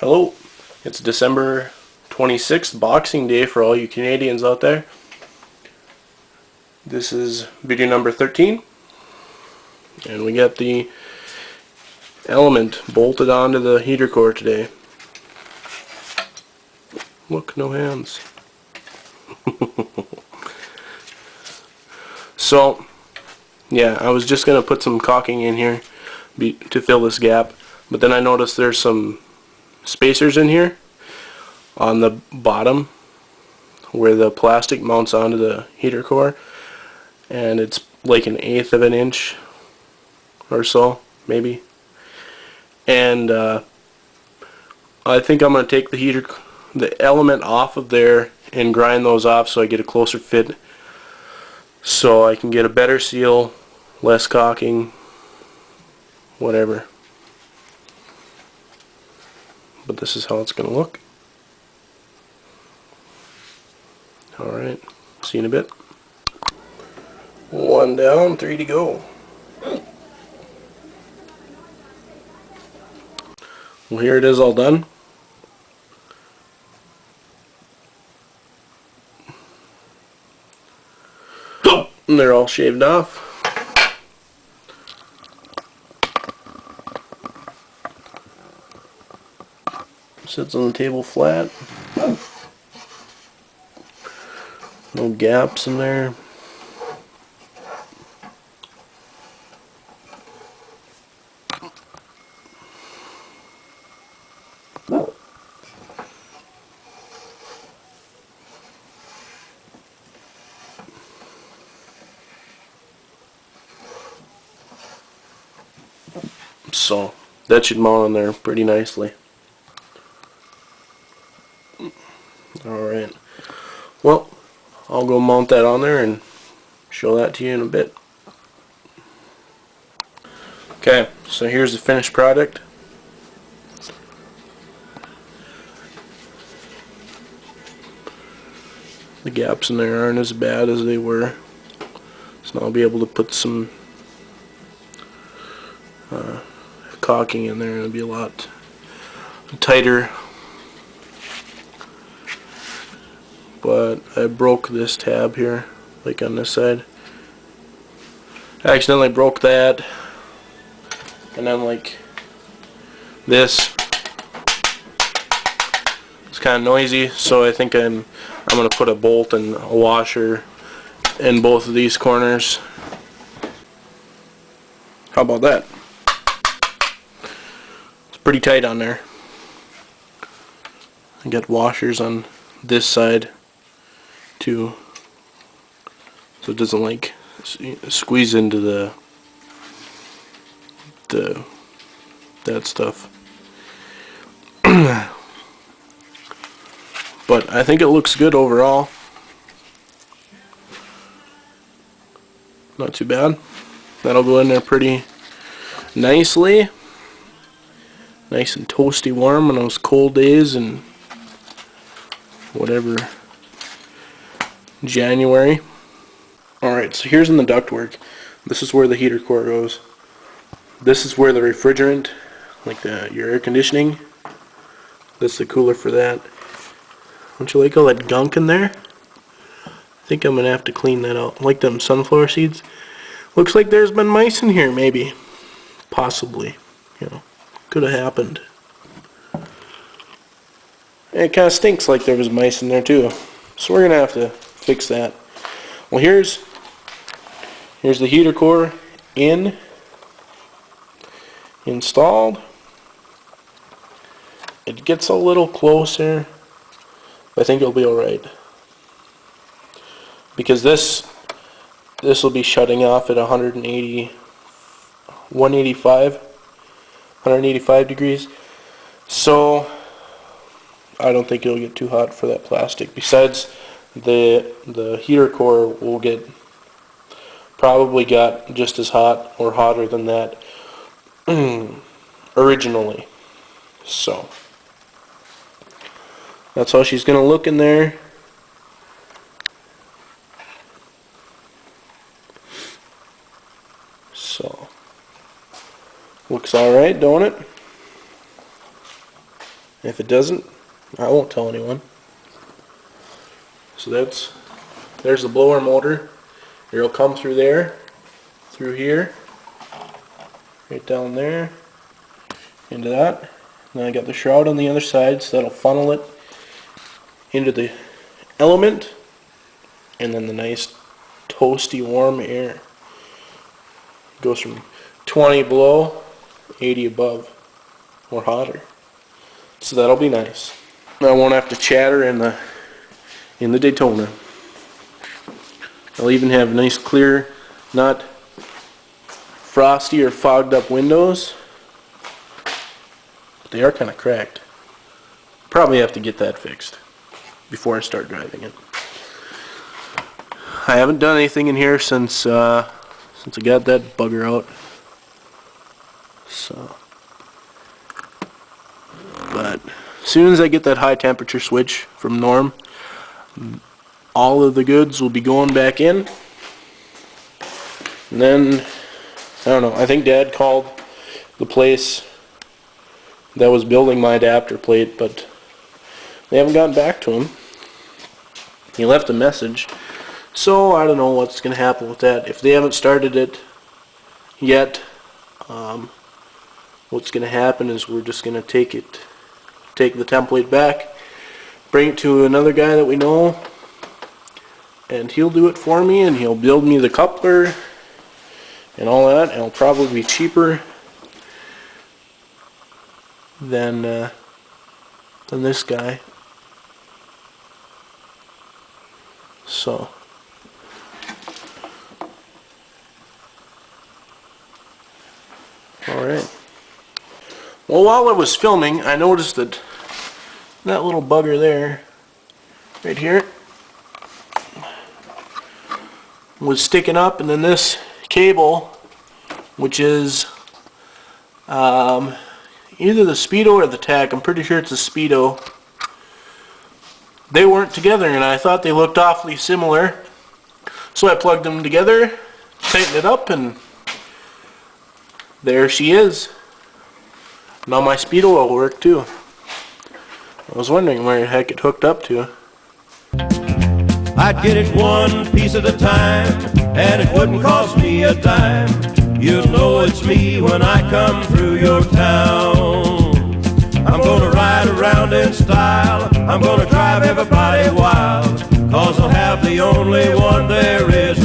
Hello, it's December 26th, Boxing Day for all you Canadians out there. This is video number 13, and we got the element bolted onto the heater core today. Look, no hands. So, yeah, I was just going to put some caulking in here to fill this gap, but then I noticed there's some spacers in here on the bottom where the plastic mounts onto the heater core, and it's like 1/8 of an inch or so, maybe. And I think I'm going to take the element off of there and grind those off so I get a closer fit, so I can get a better seal, less caulking, whatever. But this is how it's going to look. Alright, see you in a bit. 1 down, 3 to go. Well, here it is all done. And they're all shaved off. Sits on the table flat. No gaps in there. So that should mount on there pretty nicely. Alright, well, I'll go mount that on there and show that to you in a bit. Okay, so here's the finished product. The gaps in there aren't as bad as they were, so now I'll be able to put some caulking in there and it'll be a lot tighter. But I broke this tab here, like on this side. I accidentally broke that, and then like this. It's kind of noisy, so I think I'm gonna put a bolt and a washer in both of these corners. How about that? It's pretty tight on there. I got washers on this side too, so it doesn't like squeeze into that stuff. But I think it looks good overall. Not too bad. That'll go in there pretty nicely. Nice and toasty warm on those cold days and whatever, January. Alright, so here's in the ductwork. This is where the heater core goes. This is where the refrigerant, like your air conditioning, that's the cooler for that. Don't you like all that gunk in there? I think I'm gonna have to clean that out. Like them sunflower seeds. Looks like there's been mice in here, maybe. Possibly. You know, could have happened. And it kind of stinks like there was mice in there too. So we're gonna have to fix that. Well, here's the heater core installed. It gets a little closer. I think it'll be alright, because this will be shutting off at 185 degrees, so I don't think it'll get too hot for that plastic. Besides, the heater core will probably got just as hot or hotter than that originally. So that's how she's gonna look in there. So looks alright, don't it? If it doesn't, I won't tell anyone. So there's the blower motor. It'll come through there, through here, right down there, into that. And then I got the shroud on the other side, so that'll funnel it into the element, and then the nice toasty warm air goes from 20 below, 80 above, or hotter. So that'll be nice. I won't have to chatter in the Daytona. I'll even have nice clear, not frosty or fogged up windows. But they are kind of cracked. Probably have to get that fixed before I start driving it. I haven't done anything in here since I got that bugger out. So, but as soon as I get that high temperature switch from Norm, all of the goods will be going back in. And then, I don't know, I think Dad called the place that was building my adapter plate, but they haven't gotten back to him. He left a message. So I don't know what's going to happen with that. If they haven't started it yet, what's going to happen is we're just going to take the template back, bring it to another guy that we know, and he'll do it for me, and he'll build me the coupler and all that, and it'll probably be cheaper than this guy. So alright. Well, while I was filming, I noticed that little bugger there, right here, was sticking up, and then this cable, which is either the Speedo or the tack, I'm pretty sure it's a Speedo, they weren't together, and I thought they looked awfully similar. So I plugged them together, tightened it up, and there she is. Now my Speedo will work too. I was wondering where the heck it hooked up to. I'd get it one piece at a time, and it wouldn't cost me a dime. You'll know it's me when I come through your town. I'm gonna ride around in style, I'm gonna drive everybody wild, 'cause I'll have the only one there is